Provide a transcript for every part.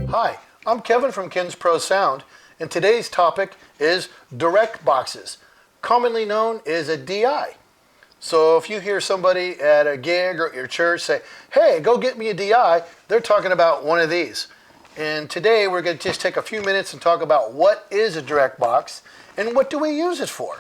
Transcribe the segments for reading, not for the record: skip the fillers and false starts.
Hi, I'm Kevin from Ken's ProSound, and today's topic is direct boxes, commonly known as a DI. So if you hear somebody at a gig or at your church say, hey, go get me a DI, they're talking about one of these. And today we're going to just take a few minutes and talk about what is a direct box and what do we use it for.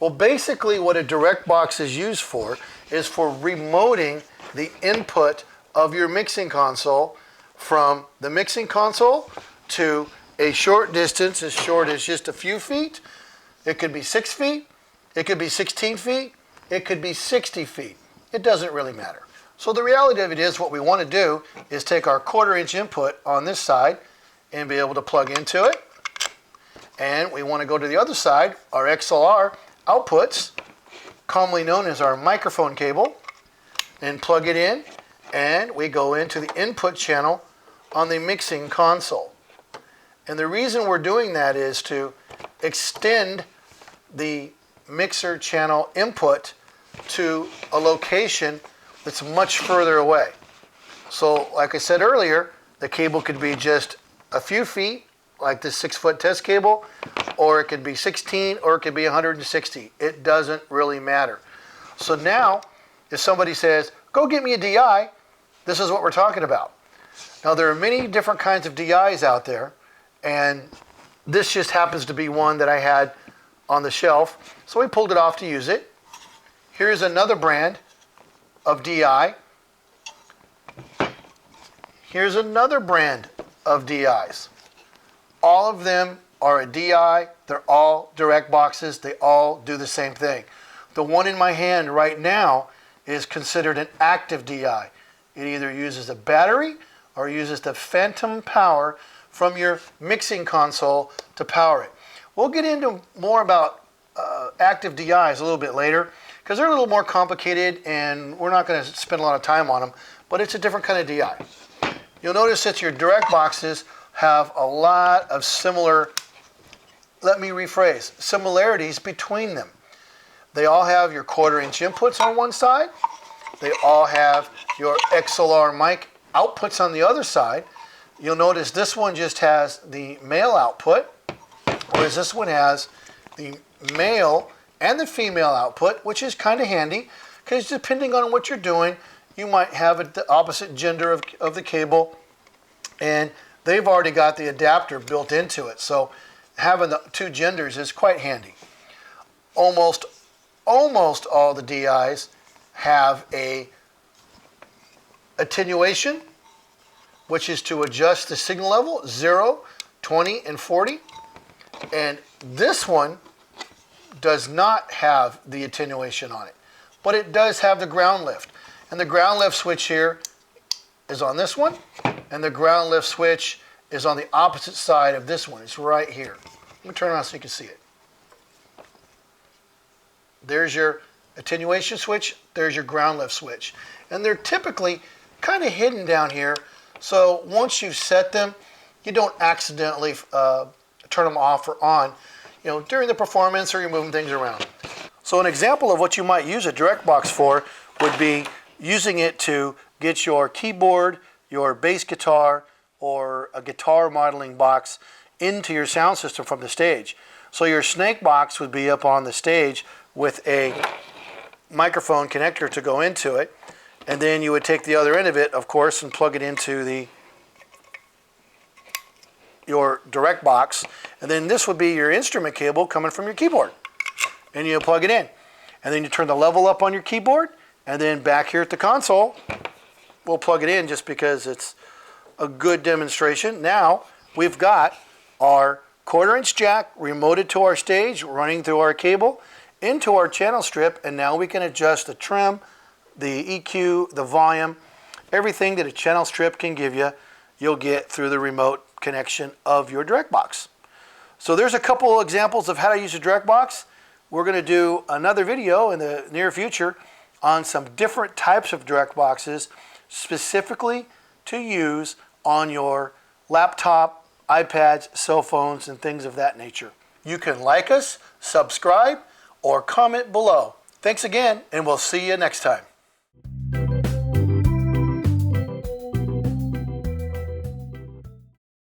Well, basically what a direct box is used for is for remoting the input of your mixing console from the mixing console to a short distance, as short as just a few feet. It could be 6 feet, it could be 16 feet, it could be 60 feet. It doesn't really matter. So the reality of it is what we want to do is take our 1/4 inch input on this side and be able to plug into it. And we want to go to the other side, our XLR outputs, commonly known as our microphone cable, and plug it in, and we go into the input channel on the mixing console. And the reason we're doing that is to extend the mixer channel input to a location that's much further away. So like I said earlier, the cable could be just a few feet, like this 6-foot test cable, or it could be 16, or it could be 160. It doesn't really matter. So now, if somebody says, go get me a DI, this is what we're talking about. Now there are many different kinds of DIs out there, and this just happens to be one that I had on the shelf, so we pulled it off to use it. Here's another brand of DI. Here's another brand of DIs. All of them are a DI. They're all direct boxes. They all do the same thing. The one in my hand right now is considered an active DI. It either uses a battery or uses the phantom power from your mixing console to power it. We'll get into more about active DIs a little bit later because they're a little more complicated and we're not going to spend a lot of time on them, but it's a different kind of DI. You'll notice that your direct boxes have a lot of similarities between them. They all have your 1/4 inch inputs on one side. They all have your XLR mic outputs on the other side. You'll notice this one just has the male output, whereas this one has the male and the female output, which is kind of handy because depending on what you're doing, you might have the opposite gender of the cable, and they've already got the adapter built into it. So having the two genders is quite handy. Almost all the DIs have a attenuation, which is to adjust the signal level, 0, 20, and 40. And this one does not have the attenuation on it, but it does have the ground lift. And the ground lift switch here is on this one, and the ground lift switch is on the opposite side of this one. It's right here. Let me turn around so you can see it. There's your attenuation switch, there's your ground lift switch. And they're typically kind of hidden down here, so once you've set them, you don't accidentally turn them off or on, during the performance or you're moving things around. So an example of what you might use a direct box for would be using it to get your keyboard, your bass guitar, or a guitar modeling box into your sound system from the stage. So your snake box would be up on the stage with a microphone connector to go into it, and then you would take the other end of it, of course, and plug it into your direct box, and then this would be your instrument cable coming from your keyboard, and you plug it in, and then you turn the level up on your keyboard, and then back here at the console we'll plug it in just because it's a good demonstration. Now we've got our 1/4 inch jack remoted to our stage, running through our cable into our channel strip, and now we can adjust the trim, the EQ, the volume, everything that a channel strip can give you, you'll get through the remote connection of your direct box. So there's a couple examples of how to use a direct box. We're going to do another video in the near future on some different types of direct boxes specifically to use on your laptop, iPads, cell phones, and things of that nature. You can like us, subscribe, or comment below. Thanks again, and we'll see you next time.